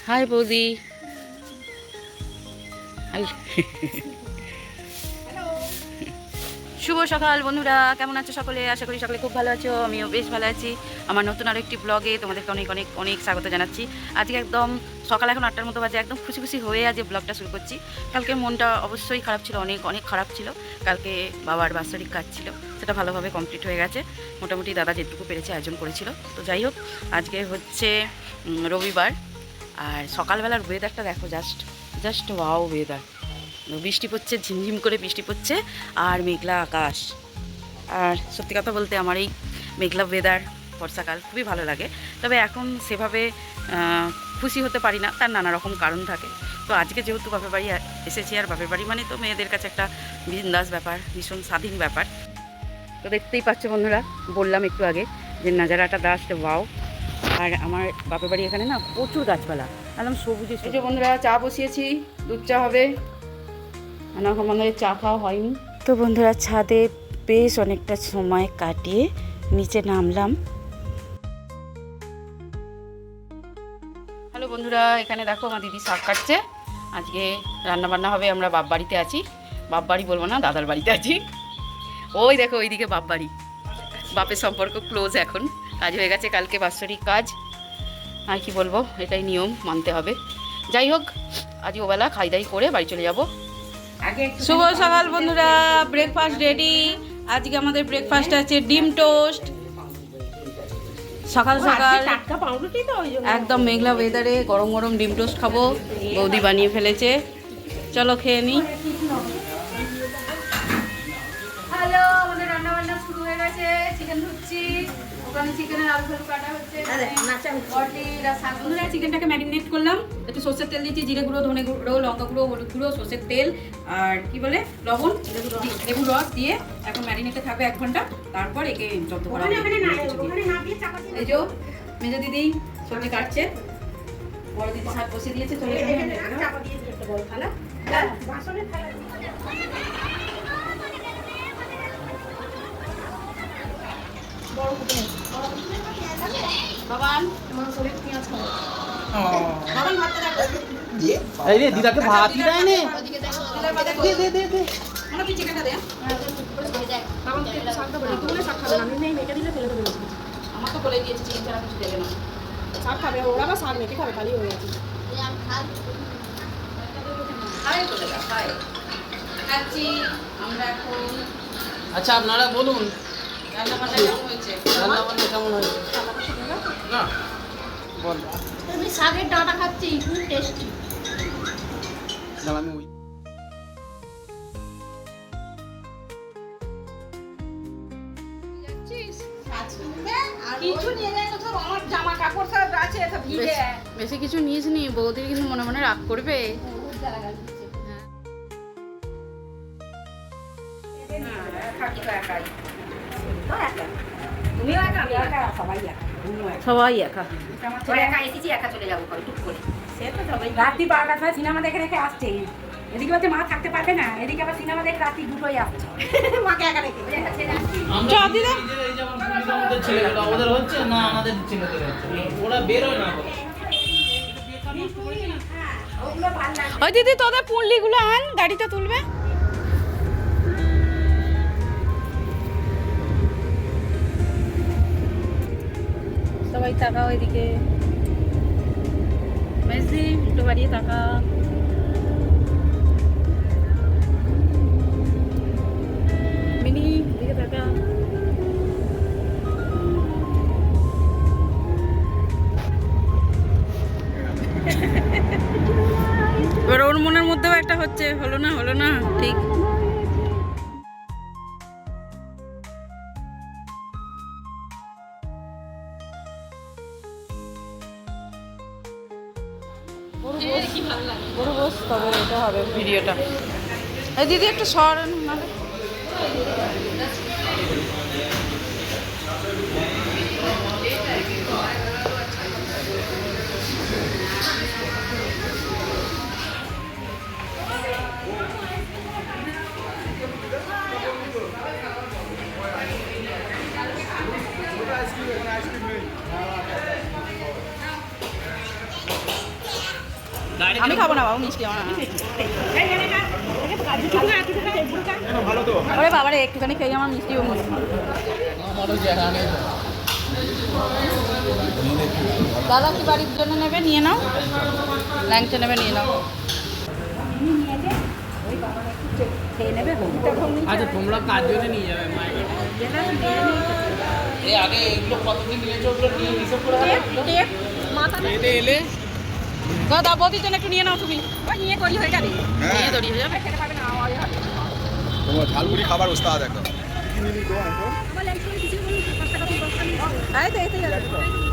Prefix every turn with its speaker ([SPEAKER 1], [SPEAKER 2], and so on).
[SPEAKER 1] High বৌদি। শুভ সকাল বন্ধুরা, কেমন আছো সকলে? আশা করি সকলে খুব ভালো আছো, আমিও বেশ ভালো আছি। আমার নতুন আরও একটি ব্লগে তোমাদেরকে অনেক অনেক অনেক স্বাগত জানাচ্ছি। আজকে একদম সকাল এখন 8টার মতো বাজে, একদম খুশি খুশি হয়ে আজ ব্লগটা শুরু করছি। কালকে মনটা অবশ্যই খারাপ ছিল, অনেক অনেক খারাপ ছিল। কালকে বাবার বাৎসরিক কাজ ছিল, সেটা ভালোভাবে কমপ্লিট হয়ে গেছে। মোটামুটি দাদা যেটুকু পেরেছে আয়োজন করেছিল। তো যাই হোক, আজকে হচ্ছে রবিবার, আর সকালবেলার ওয়েদারটা দেখো, জাস্ট জাস্ট ওয়াও ওয়েদার। বৃষ্টি পড়ছে, ঝিমঝিম করে বৃষ্টি পড়ছে, আর মেঘলা আকাশ। আর সত্যি কথা বলতে আমার এই মেঘলা ওয়েদার, বর্ষাকাল খুবই ভালো লাগে। তবে এখন সেভাবে খুশি হতে পারি না, তার নানা রকম কারণ থাকে। তো আজকে যেহেতু বাপের বাড়ি এসেছি, আর বাপের বাড়ি মানে তো মেয়েদের কাছে একটা বিন্দাস ব্যাপার, ভীষণ স্বাধীন ব্যাপার। তো দেখতেই পাচ্ছ বন্ধুরা, বললাম একটু আগে যে নাজারাটা জাস্ট ওয়াও। আর আমার বাপের বাড়ি এখানে না প্রচুর গাছপালা, একদম সবুজে। এই যে বন্ধুরা, চা বসিয়েছি, দুধ চা হবে। আমাদের চা খাওয়া হয়নি। তো বন্ধুরা, ছাদে বেশ অনেকটা সময় কাটিয়ে নিচে নামলাম। হ্যালো বন্ধুরা, এখানে দেখো আমার দিদি শাক কাটছে। আজকে রান্নাবান্না হবে। আমরা বাপ বাড়িতে আছি, বাপ বাড়ি বলবো না, দাদার বাড়িতে আছি। ওই দেখো ওইদিকে বাপ বাড়ি, বাপের সম্পর্ক ক্লোজ এখন। কাজ হয়ে গেছে, কালকে বাৎসরিক কাজ। আর কি বলবো, এটাই নিয়ম, মানতে হবে। যাই হোক, আজ ওবেলা খাই দাই করে বাড়ি চলে যাবো। শুভ সকাল বন্ধুরা, ব্রেকফাস্ট রেডি। আজকে আমাদের ব্রেকফাস্ট আছে ডিম টোস্ট। সকাল সকাল একদম মেঘলা ওয়েদারে গরম গরম ডিম টোস্ট খাবো, বৌদি বানিয়ে ফেলেছে। চলো খেয়ে নিই। হ্যালো, আমাদের রান্না বান্না শুরু হয়ে গেছে। চিকেন ধুচ্ছি, ওখানে চিকেনের আলু ফালু কাটা হচ্ছে। বন্ধুরা, চিকেনটাকে ম্যারিনেট করলাম, একটু সর্ষের তেল দিয়েছি, জিরে গুঁড়ো, ধনে গুঁড়ো, লঙ্কা গুঁড়ো, হলুদ গুঁড়ো, সর্ষের তেল আর কি বলে লবণ, লেবু রস দিয়ে এখন ম্যারিনেটে থাকবে 1 ঘন্টা। তারপর একে যত করা হবে। এই যে মেজো দিদি সবজি কাটছে, বড় দিদি শাক বসিয়ে দিয়েছে। চলে
[SPEAKER 2] দিদাকে ভাতই দেয় নে।
[SPEAKER 1] আমার তো বলে দিয়েছে চিকেন ছাড়া কিছু দেবে না।
[SPEAKER 3] শাক খাবে ওরা, বা শাক মেটে খাবে, খালি হয়ে গেছে।
[SPEAKER 1] খাচ্ছি আমরা এখন।
[SPEAKER 2] আচ্ছা, আপনারা বলুন
[SPEAKER 1] রান্না বান্না কেমন হয়েছে?
[SPEAKER 2] রান্না বান্না কেমন হয়েছে? না বল।
[SPEAKER 3] আমি শাকের ডাঁটা খাচ্ছি, খুব টেস্টি।
[SPEAKER 2] আমি ওই
[SPEAKER 3] কিছু নিয়ে যায় না, সব আমার জামা কাপড় সব আছে, সব ভিজে।
[SPEAKER 1] বেশি কিছু নিস নি, বৌদির কিন্তু মনে মনে রাগ করবে। সবাই একা
[SPEAKER 3] একা চলে যাবো টুক করে। রাত্রি 12টার সময় সিনেমা দেখে রেখে আসছে। এদিকে হচ্ছে মা থাকতে পারবে না, এদিকে আবার সিনেমা দেখে রাত্রি 2টোয় আসছে। মাকে একা রেখে
[SPEAKER 2] ছেলেগুলো ওদের হচ্ছে না, আমাদের ছেলেদের হচ্ছে, ওরা বেরোয় না।
[SPEAKER 1] ওই দিদি তোদের পুঁটলিগুলো আন, গাড়িতে তুলবে। সবাই তাকা ওইদিকে, মেসি উল্টো বাড়িয়ে তাকা। মিনি দিকে তাকা। এবার ওর মনের মধ্যেও একটা হচ্ছে, হলো না হলো না ঠিক। বড় বস, তবে এটা হবে ভিডিওটা। এই দিদি একটু সর নাহলে। আমি খাবো না বাবু মিষ্টি আমার ওরে বাবারে একটুখানি খেয়ে আমার মিষ্টিও দাদা কি বাড়ির জন্য নেবে নিয়ে নাও ল্যাংচা নেবে নিয়ে নাও
[SPEAKER 3] খেয়ে নেবে
[SPEAKER 2] আচ্ছা তোমরা কাজ জন্য নিয়ে যাবে মায়ের এই আগে এগুলো কতদিন নিয়েছো ওগুলো নিয়ে হিসাব করে এতে এলে
[SPEAKER 1] দাদা বৌদির জন্য একটু নিয়ে নাও তুমি
[SPEAKER 3] নিয়ে করি হয়ে যাবে
[SPEAKER 1] নিয়ে তৈরি হয়ে যাবে
[SPEAKER 3] খেতে পাবে না
[SPEAKER 4] তোমার ঝালমুড়ি খাবার ওস্তাদ দেখো
[SPEAKER 3] আমার ল্যাংচা কিছু বলুন 5 টাকা 10 টাকা